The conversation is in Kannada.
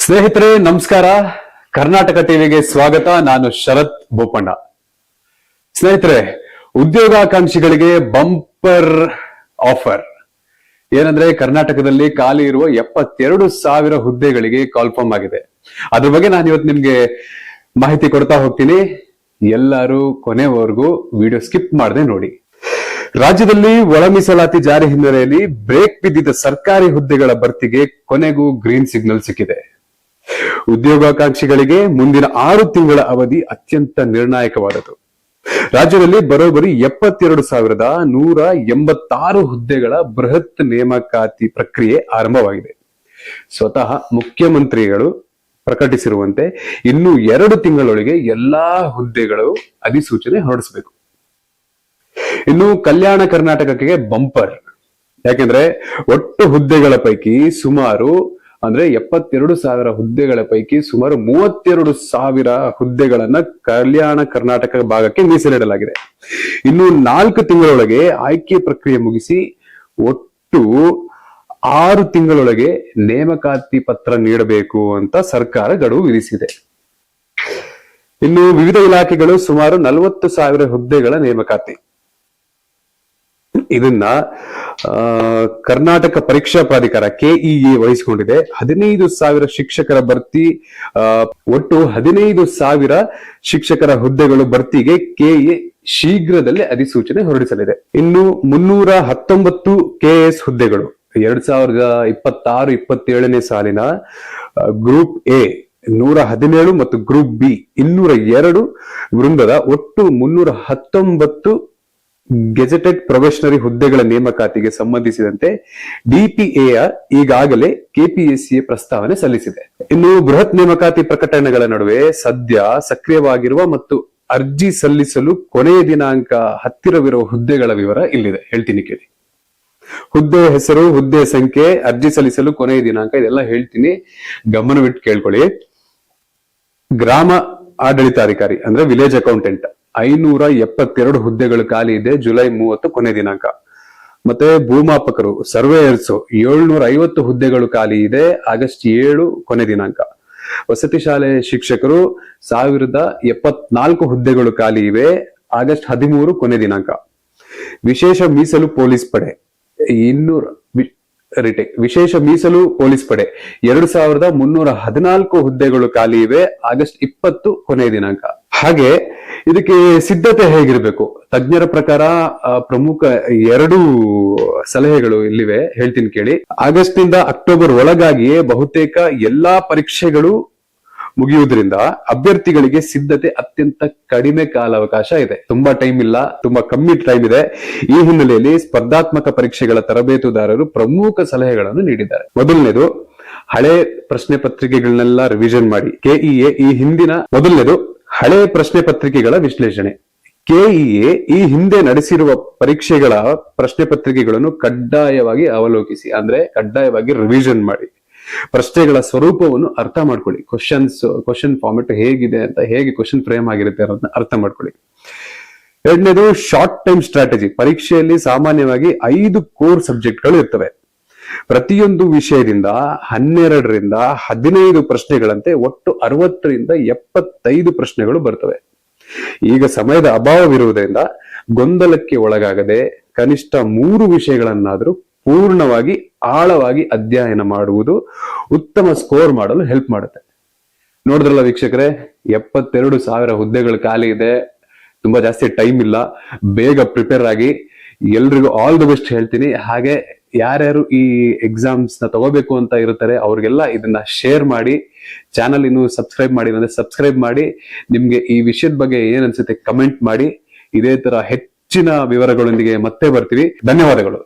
ಸ್ನೇಹಿತರೆ ನಮಸ್ಕಾರ. ಕರ್ನಾಟಕ ಟಿವಿಗೆ ಸ್ವಾಗತ. ನಾನು ಶರತ್ ಬೋಪಣ್ಣ. ಸ್ನೇಹಿತರೆ, ಉದ್ಯೋಗಾಕಾಂಕ್ಷಿಗಳಿಗೆ ಬಂಪರ್ ಆಫರ್ ಏನಂದ್ರೆ ಕರ್ನಾಟಕದಲ್ಲಿ ಖಾಲಿ ಇರುವ 72,000 ಹುದ್ದೆಗಳಿಗೆ ಕಾಲ್ಫಾರ್ಮ್ ಆಗಿದೆ. ಅದ್ರ ಬಗ್ಗೆ ನಾನು ಇವತ್ತು ನಿಮ್ಗೆ ಮಾಹಿತಿ ಕೊಡ್ತಾ ಹೋಗ್ತೀನಿ. ಎಲ್ಲರೂ ಕೊನೆವರೆಗೂ ವಿಡಿಯೋ ಸ್ಕಿಪ್ ಮಾಡದೆ ನೋಡಿ. ರಾಜ್ಯದಲ್ಲಿ ಒಳ ಮೀಸಲಾತಿ ಜಾರಿ ಹಿನ್ನೆಲೆಯಲ್ಲಿ ಬ್ರೇಕ್ ಬಿದ್ದಿದ್ದ ಸರ್ಕಾರಿ ಹುದ್ದೆಗಳ ಭರ್ತಿಗೆ ಕೊನೆಗೂ ಗ್ರೀನ್ ಸಿಗ್ನಲ್ ಸಿಕ್ಕಿದೆ. ಉದ್ಯೋಗಾಕಾಂಕ್ಷಿಗಳಿಗೆ ಮುಂದಿನ 6 ತಿಂಗಳ ಅವಧಿ ಅತ್ಯಂತ ನಿರ್ಣಾಯಕವಾದದ್ದು. ರಾಜ್ಯದಲ್ಲಿ ಬರೋಬ್ಬರಿ 72,186 ಹುದ್ದೆಗಳ ಬೃಹತ್ ನೇಮಕಾತಿ ಪ್ರಕ್ರಿಯೆ ಆರಂಭವಾಗಿದೆ. ಸ್ವತಃ ಮುಖ್ಯಮಂತ್ರಿಗಳು ಪ್ರಕಟಿಸಿರುವಂತೆ ಇನ್ನು 2 ತಿಂಗಳೊಳಗೆ ಎಲ್ಲಾ ಹುದ್ದೆಗಳು ಅಧಿಸೂಚನೆ ಹೊರಡಿಸಬೇಕು. ಇನ್ನು ಕಲ್ಯಾಣ ಕರ್ನಾಟಕಕ್ಕೆ ಬಂಪರ್. ಯಾಕೆಂದ್ರೆ ಒಟ್ಟು ಹುದ್ದೆಗಳ ಪೈಕಿ ಸುಮಾರು 72,000 ಹುದ್ದೆಗಳ ಪೈಕಿ ಸುಮಾರು 32,000 ಹುದ್ದೆಗಳನ್ನ ಕಲ್ಯಾಣ ಕರ್ನಾಟಕ ಭಾಗಕ್ಕೆ ಮೀಸಲಿಡಲಾಗಿದೆ. ಇನ್ನು 4 ತಿಂಗಳೊಳಗೆ ಆಯ್ಕೆ ಪ್ರಕ್ರಿಯೆ ಮುಗಿಸಿ ಒಟ್ಟು 6 ತಿಂಗಳೊಳಗೆ ನೇಮಕಾತಿ ಪತ್ರ ನೀಡಬೇಕು ಅಂತ ಸರ್ಕಾರ ಗಡುವು ವಿಧಿಸಿದೆ. ಇನ್ನು ವಿವಿಧ ಇಲಾಖೆಗಳು ಸುಮಾರು 40,000 ಹುದ್ದೆಗಳ ನೇಮಕಾತಿ. ಇದನ್ನ ಕರ್ನಾಟಕ ಪರೀಕ್ಷಾ ಪ್ರಾಧಿಕಾರ ಕೆಇಎ ವಹಿಸಿಕೊಂಡಿದೆ. 15,000 ಶಿಕ್ಷಕರ ಭರ್ತಿ, ಒಟ್ಟು 15,000 ಶಿಕ್ಷಕರ ಹುದ್ದೆಗಳು ಭರ್ತಿಗೆ ಕೆಇಎ ಶೀಘ್ರದಲ್ಲೇ ಅಧಿಸೂಚನೆ ಹೊರಡಿಸಲಿದೆ. ಇನ್ನು 319 ಕೆಎಸ್ ಹುದ್ದೆಗಳು 2026-27ನೇ ಸಾಲಿನ ಗ್ರೂಪ್ ಎ 117 ಮತ್ತು ಗ್ರೂಪ್ ಬಿ 202 ವೃಂದದ ಒಟ್ಟು 319 ಗೆಜೆಟೆಡ್ ಪ್ರೊಬೆಷನರಿ ಹುದ್ದೆಗಳ ನೇಮಕಾತಿಗೆ ಸಂಬಂಧಿಸಿದಂತೆ ಡಿಪಿಎಯ ಈಗಾಗಲೇ ಕೆಪಿಎಸ್ಸಿಎ ಪ್ರಸ್ತಾವನೆ ಸಲ್ಲಿಸಿದೆ. ಇನ್ನು ಬೃಹತ್ ನೇಮಕಾತಿ ಪ್ರಕಟಣೆಗಳ ನಡುವೆ ಸದ್ಯ ಸಕ್ರಿಯವಾಗಿರುವ ಮತ್ತು ಅರ್ಜಿ ಸಲ್ಲಿಸಲು ಕೊನೆಯ ದಿನಾಂಕ ಹತ್ತಿರವಿರುವ ಹುದ್ದೆಗಳ ವಿವರ ಇಲ್ಲಿದೆ, ಹೇಳ್ತೀನಿ ಕೇಳಿ. ಹುದ್ದೆ ಹೆಸರು, ಹುದ್ದೆ ಸಂಖ್ಯೆ, ಅರ್ಜಿ ಸಲ್ಲಿಸಲು ಕೊನೆಯ ದಿನಾಂಕ, ಇದೆಲ್ಲ ಹೇಳ್ತೀನಿ, ಗಮನವಿಟ್ಟು ಕೇಳ್ಕೊಳ್ಳಿ. ಗ್ರಾಮ ಆಡಳಿತಾಧಿಕಾರಿ ಅಂದ್ರೆ ವಿಲೇಜ್ ಅಕೌಂಟೆಂಟ್ 572 ಹುದ್ದೆಗಳು ಖಾಲಿ ಇದೆ, ಜುಲೈ 30 ಕೊನೆ ದಿನಾಂಕ. ಮತ್ತೆ ಭೂಮಾಪಕರು, ಸರ್ವೇಯರ್ಸ್ 750 ಹುದ್ದೆಗಳು ಖಾಲಿ ಇದೆ, ಆಗಸ್ಟ್ 7 ಕೊನೆ ದಿನಾಂಕ. ವಸತಿ ಶಾಲೆ ಶಿಕ್ಷಕರು 1074 ಹುದ್ದೆಗಳು ಖಾಲಿ ಇವೆ, ಆಗಸ್ಟ್ 13 ಕೊನೆ ದಿನಾಂಕ. ವಿಶೇಷ ಮೀಸಲು ಪೊಲೀಸ್ ಪಡೆ 200 ವಿಶೇಷ ಮೀಸಲು ಪೊಲೀಸ್ ಪಡೆ 2,314 ಹುದ್ದೆಗಳು ಖಾಲಿ ಇವೆ, ಆಗಸ್ಟ್ 20 ಕೊನೆಯ ದಿನಾಂಕ. ಹಾಗೆ ಇದಕ್ಕೆ ಸಿದ್ಧತೆ ಹೇಗಿರ್ಬೇಕು? ತಜ್ಞರ ಪ್ರಕಾರ ಪ್ರಮುಖ 2 ಸಲಹೆಗಳು ಇಲ್ಲಿವೆ, ಹೇಳ್ತೀನಿ ಕೇಳಿ. ಆಗಸ್ಟ್ ನಿಂದ ಅಕ್ಟೋಬರ್ ಒಳಗಾಗಿಯೇ ಬಹುತೇಕ ಎಲ್ಲಾ ಪರೀಕ್ಷೆಗಳು ಮುಗಿಯುವುದರಿಂದ ಅಭ್ಯರ್ಥಿಗಳಿಗೆ ಸಿದ್ಧತೆ ಅತ್ಯಂತ ಕಡಿಮೆ ಕಾಲಾವಕಾಶ ಇದೆ. ತುಂಬಾ ಟೈಮ್ ಇಲ್ಲ, ತುಂಬಾ ಕಮ್ಮಿ ಟೈಮ್ ಇದೆ. ಈ ಹಿನ್ನೆಲೆಯಲ್ಲಿ ಸ್ಪರ್ಧಾತ್ಮಕ ಪರೀಕ್ಷೆಗಳ ತರಬೇತುದಾರರು ಪ್ರಮುಖ ಸಲಹೆಗಳನ್ನು ನೀಡಿದ್ದಾರೆ. ಮೊದಲನೇದು, ಹಳೆ ಪ್ರಶ್ನೆ ಪತ್ರಿಕೆಗಳನ್ನೆಲ್ಲ ರಿವಿಷನ್ ಮಾಡಿ. ಕೆಇಎ ಈ ಹಿಂದಿನ ಮೊದಲನೇದು ಹಳೆ ಪ್ರಶ್ನೆ ಪತ್ರಿಕೆಗಳ ವಿಶ್ಲೇಷಣೆ. ಕೆಇಎ ಈ ಹಿಂದೆ ನಡೆಸಿರುವ ಪರೀಕ್ಷೆಗಳ ಪ್ರಶ್ನೆ ಪತ್ರಿಕೆಗಳನ್ನು ಕಡ್ಡಾಯವಾಗಿ ಅವಲೋಕಿಸಿ, ಅಂದ್ರೆ ಕಡ್ಡಾಯವಾಗಿ ರಿವಿಷನ್ ಮಾಡಿ. ಪ್ರಶ್ನೆಗಳ ಸ್ವರೂಪವನ್ನು ಅರ್ಥ ಮಾಡ್ಕೊಳ್ಳಿ. ಕ್ವಶನ್ ಫಾರ್ಮೆಟ್ ಹೇಗಿದೆ ಅಂತ, ಹೇಗೆ ಕ್ವಶನ್ ಫ್ರೇಮ್ ಆಗಿರುತ್ತೆ ಅನ್ನೋದನ್ನ ಅರ್ಥ ಮಾಡ್ಕೊಳ್ಳಿ. ಎರಡನೇದು, ಶಾರ್ಟ್ ಟೈಮ್ ಸ್ಟ್ರಾಟಜಿ. ಪರೀಕ್ಷೆಯಲ್ಲಿ ಸಾಮಾನ್ಯವಾಗಿ 5 ಕೋರ್ ಸಬ್ಜೆಕ್ಟ್ಗಳು ಇರ್ತವೆ. ಪ್ರತಿಯೊಂದು ವಿಷಯದಿಂದ 12ರಿಂದ 15 ಪ್ರಶ್ನೆಗಳಂತೆ ಒಟ್ಟು 60ರಿಂದ 75 ಪ್ರಶ್ನೆಗಳು ಬರ್ತವೆ. ಈಗ ಸಮಯದ ಅಭಾವವಿರುವುದರಿಂದ ಗೊಂದಲಕ್ಕೆ ಒಳಗಾಗದೆ ಕನಿಷ್ಠ 3 ವಿಷಯಗಳನ್ನಾದರೂ ಪೂರ್ಣವಾಗಿ ಆಳವಾಗಿ ಅಧ್ಯಯನ ಮಾಡುವುದು ಉತ್ತಮ ಸ್ಕೋರ್ ಮಾಡಲು ಹೆಲ್ಪ್ ಮಾಡುತ್ತೆ. ನೋಡಿದ್ರಲ್ಲ ವೀಕ್ಷಕರೇ, 72,000 ಹುದ್ದೆಗಳು ಖಾಲಿ ಇದೆ, ತುಂಬಾ ಜಾಸ್ತಿ ಟೈಮ್ ಇಲ್ಲ, ಬೇಗ ಪ್ರಿಪೇರ್ ಆಗಿ. ಎಲ್ರಿಗೂ ಆಲ್ ದಿ ಬೆಸ್ಟ್ ಹೇಳ್ತೀನಿ. ಹಾಗೆ ಯಾರ್ಯಾರು ಈ ಎಕ್ಸಾಮ್ಸ್ ನ ತಗೋಬೇಕು ಅಂತ ಇರ್ತಾರೆ ಅವ್ರಿಗೆಲ್ಲ ಇದನ್ನ ಶೇರ್ ಮಾಡಿ. ಚಾನಲ್ ಇನ್ನು ಸಬ್ಸ್ಕ್ರೈಬ್ ಮಾಡಿ ಅಂದ್ರೆ ಸಬ್ಸ್ಕ್ರೈಬ್ ಮಾಡಿ. ನಿಮ್ಗೆ ಈ ವಿಷಯದ ಬಗ್ಗೆ ಏನ್ ಅನ್ಸುತ್ತೆ ಕಮೆಂಟ್ ಮಾಡಿ. ಇದೇ ತರ ಹೆಚ್ಚಿನ ವಿವರಗಳೊಂದಿಗೆ ಮತ್ತೆ ಬರ್ತೀವಿ. ಧನ್ಯವಾದಗಳು.